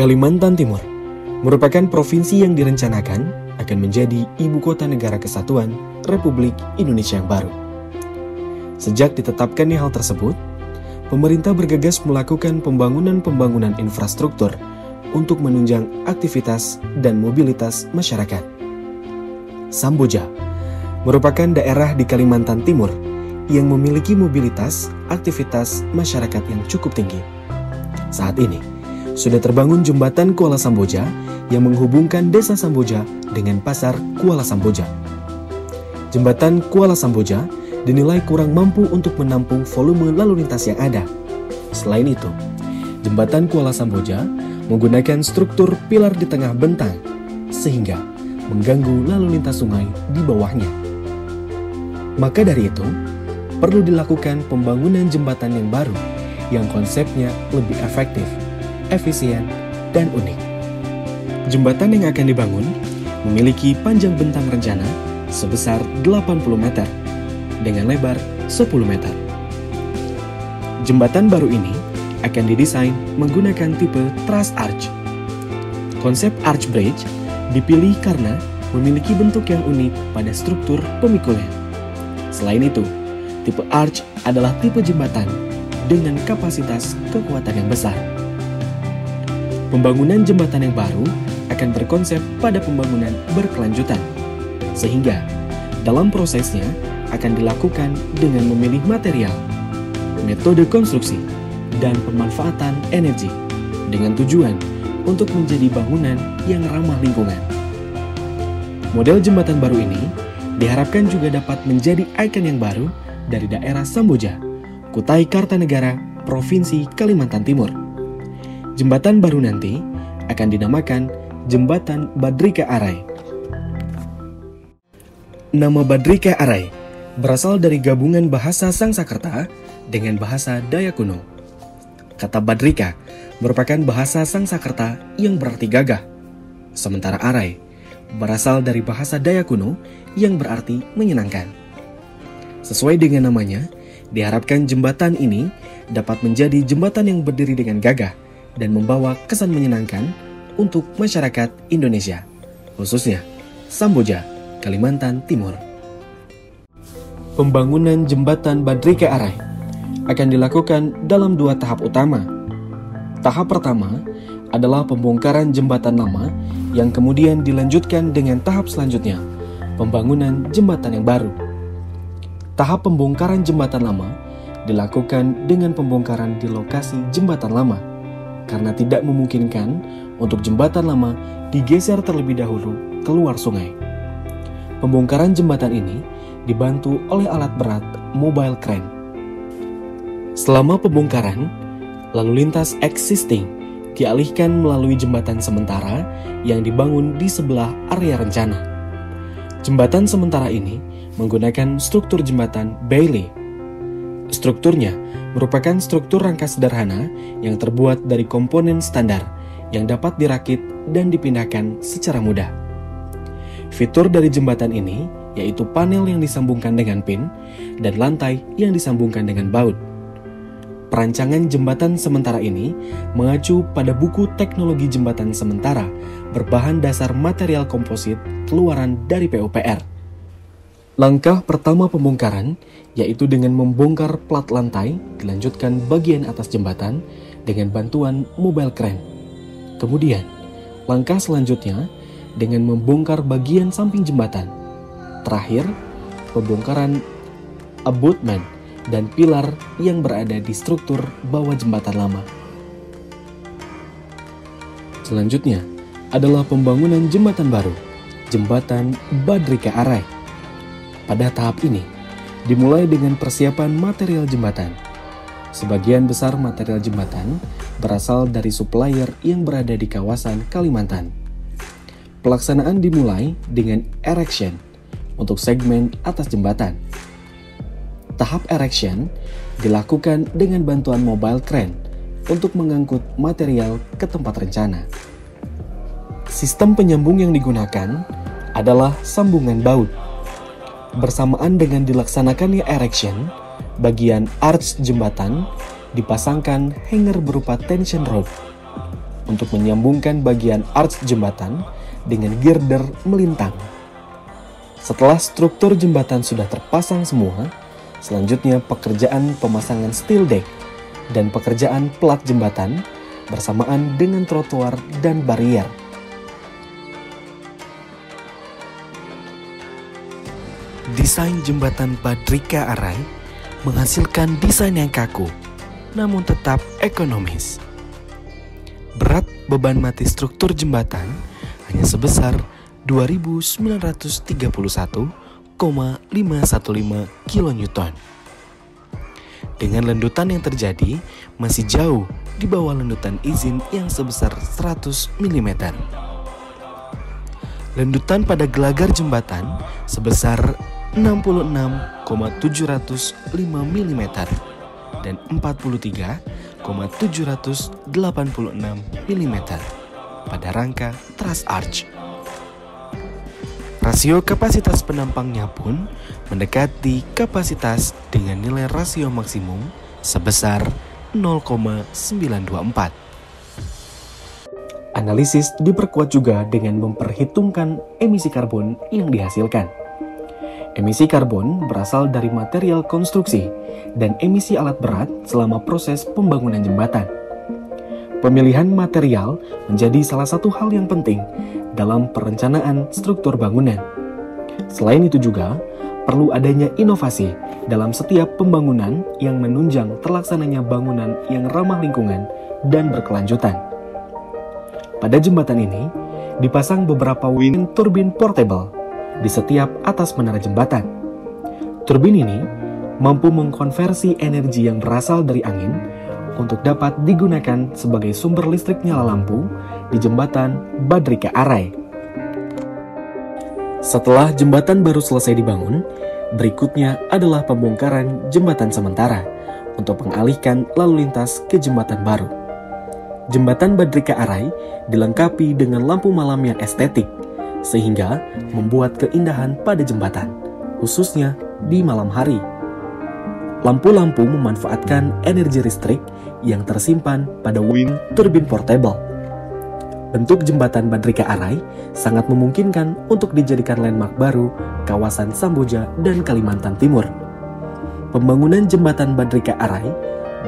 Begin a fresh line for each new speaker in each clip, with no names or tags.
Kalimantan Timur merupakan provinsi yang direncanakan akan menjadi ibu kota negara kesatuan Republik Indonesia yang baru. Sejak ditetapkannya hal tersebut, pemerintah bergegas melakukan pembangunan infrastruktur untuk menunjang aktivitas dan mobilitas masyarakat. Samboja merupakan daerah di Kalimantan Timur yang memiliki mobilitas aktivitas masyarakat yang cukup tinggi. Saat ini, sudah terbangun jembatan Kuala Samboja yang menghubungkan desa Samboja dengan pasar Kuala Samboja. Jembatan Kuala Samboja dinilai kurang mampu untuk menampung volume lalu lintas yang ada. Selain itu, jembatan Kuala Samboja menggunakan struktur pilar di tengah bentang, sehingga mengganggu lalu lintas sungai di bawahnya. Maka dari itu, perlu dilakukan pembangunan jembatan yang baru yang konsepnya lebih efektif, efisien, dan unik. Jembatan yang akan dibangun memiliki panjang bentang rencana sebesar 80 meter dengan lebar 10 meter. Jembatan baru ini akan didesain menggunakan tipe truss arch. Konsep arch bridge dipilih karena memiliki bentuk yang unik pada struktur pemikulnya. Selain itu, tipe arch adalah tipe jembatan dengan kapasitas kekuatan yang besar. Pembangunan jembatan yang baru akan berkonsep pada pembangunan berkelanjutan, sehingga dalam prosesnya akan dilakukan dengan memilih material, metode konstruksi, dan pemanfaatan energi dengan tujuan untuk menjadi bangunan yang ramah lingkungan. Model jembatan baru ini diharapkan juga dapat menjadi ikon yang baru dari daerah Samboja, Kutai Kartanegara, Provinsi Kalimantan Timur. Jembatan baru nanti akan dinamakan Jembatan Badrika Arai. Nama Badrika Arai berasal dari gabungan bahasa Sangsakerta dengan bahasa Dayak kuno. Kata Badrika merupakan bahasa Sangsakerta yang berarti gagah, sementara Arai berasal dari bahasa Dayak kuno yang berarti menyenangkan. Sesuai dengan namanya, diharapkan jembatan ini dapat menjadi jembatan yang berdiri dengan gagah dan membawa kesan menyenangkan untuk masyarakat Indonesia, khususnya Samboja, Kalimantan Timur. Pembangunan jembatan Badrika Arai akan dilakukan dalam 2 tahap utama. Tahap pertama adalah pembongkaran jembatan lama yang kemudian dilanjutkan dengan tahap selanjutnya, pembangunan jembatan yang baru. Tahap pembongkaran jembatan lama dilakukan dengan pembongkaran di lokasi jembatan lama, karena tidak memungkinkan untuk jembatan lama digeser terlebih dahulu keluar sungai. Pembongkaran jembatan ini dibantu oleh alat berat mobile crane. Selama pembongkaran, lalu lintas existing dialihkan melalui jembatan sementara yang dibangun di sebelah area rencana. Jembatan sementara ini menggunakan struktur jembatan Bailey. Strukturnya merupakan struktur rangka sederhana yang terbuat dari komponen standar yang dapat dirakit dan dipindahkan secara mudah. Fitur dari jembatan ini yaitu panel yang disambungkan dengan pin dan lantai yang disambungkan dengan baut. Perancangan jembatan sementara ini mengacu pada buku teknologi jembatan sementara berbahan dasar material komposit keluaran dari PUPR. Langkah pertama pembongkaran yaitu dengan membongkar plat lantai, dilanjutkan bagian atas jembatan dengan bantuan mobile crane. Kemudian, langkah selanjutnya dengan membongkar bagian samping jembatan. Terakhir, pembongkaran abutment dan pilar yang berada di struktur bawah jembatan lama. Selanjutnya adalah pembangunan jembatan baru, Jembatan Badrika Arai. Pada tahap ini, dimulai dengan persiapan material jembatan. Sebagian besar material jembatan berasal dari supplier yang berada di kawasan Kalimantan. Pelaksanaan dimulai dengan erection untuk segmen atas jembatan. Tahap erection dilakukan dengan bantuan mobile crane untuk mengangkut material ke tempat rencana. Sistem penyambung yang digunakan adalah sambungan baut. Bersamaan dengan dilaksanakannya erection, bagian arch jembatan dipasangkan hanger berupa tension rod. untuk menyambungkan bagian arch jembatan dengan girder melintang. Setelah struktur jembatan sudah terpasang semua, selanjutnya pekerjaan pemasangan steel deck dan pekerjaan plat jembatan bersamaan dengan trotoar dan barier. Desain jembatan Badrika Arai menghasilkan desain yang kaku, namun tetap ekonomis. Berat beban mati struktur jembatan hanya sebesar 2.931,515 kN. Dengan lendutan yang terjadi masih jauh di bawah lendutan izin yang sebesar 100 mm. Lendutan pada gelagar jembatan sebesar 66,705 mm dan 43,786 mm pada rangka truss arch. Rasio kapasitas penampangnya pun mendekati kapasitas dengan nilai rasio maksimum sebesar 0,924. Analisis diperkuat juga dengan memperhitungkan emisi karbon yang dihasilkan. Emisi karbon berasal dari material konstruksi dan emisi alat berat selama proses pembangunan jembatan. Pemilihan material menjadi salah satu hal yang penting dalam perencanaan struktur bangunan. Selain itu juga, perlu adanya inovasi dalam setiap pembangunan yang menunjang terlaksananya bangunan yang ramah lingkungan dan berkelanjutan. Pada jembatan ini, dipasang beberapa wind turbine portable di setiap atas menara jembatan. Turbin ini mampu mengkonversi energi yang berasal dari angin untuk dapat digunakan sebagai sumber listrik nyala lampu di jembatan Badrika Arai. Setelah jembatan baru selesai dibangun, berikutnya adalah pembongkaran jembatan sementara untuk mengalihkan lalu lintas ke jembatan baru. Jembatan Badrika Arai dilengkapi dengan lampu malam yang estetik, sehingga membuat keindahan pada jembatan, khususnya di malam hari. Lampu-lampu memanfaatkan energi listrik yang tersimpan pada wind turbine portable. Bentuk jembatan Badrika Arai sangat memungkinkan untuk dijadikan landmark baru kawasan Samboja dan Kalimantan Timur. Pembangunan jembatan Badrika Arai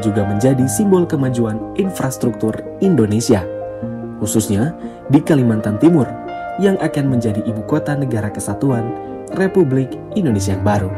juga menjadi simbol kemajuan infrastruktur Indonesia, khususnya di Kalimantan Timur, yang akan menjadi ibu kota negara kesatuan Republik Indonesia yang baru.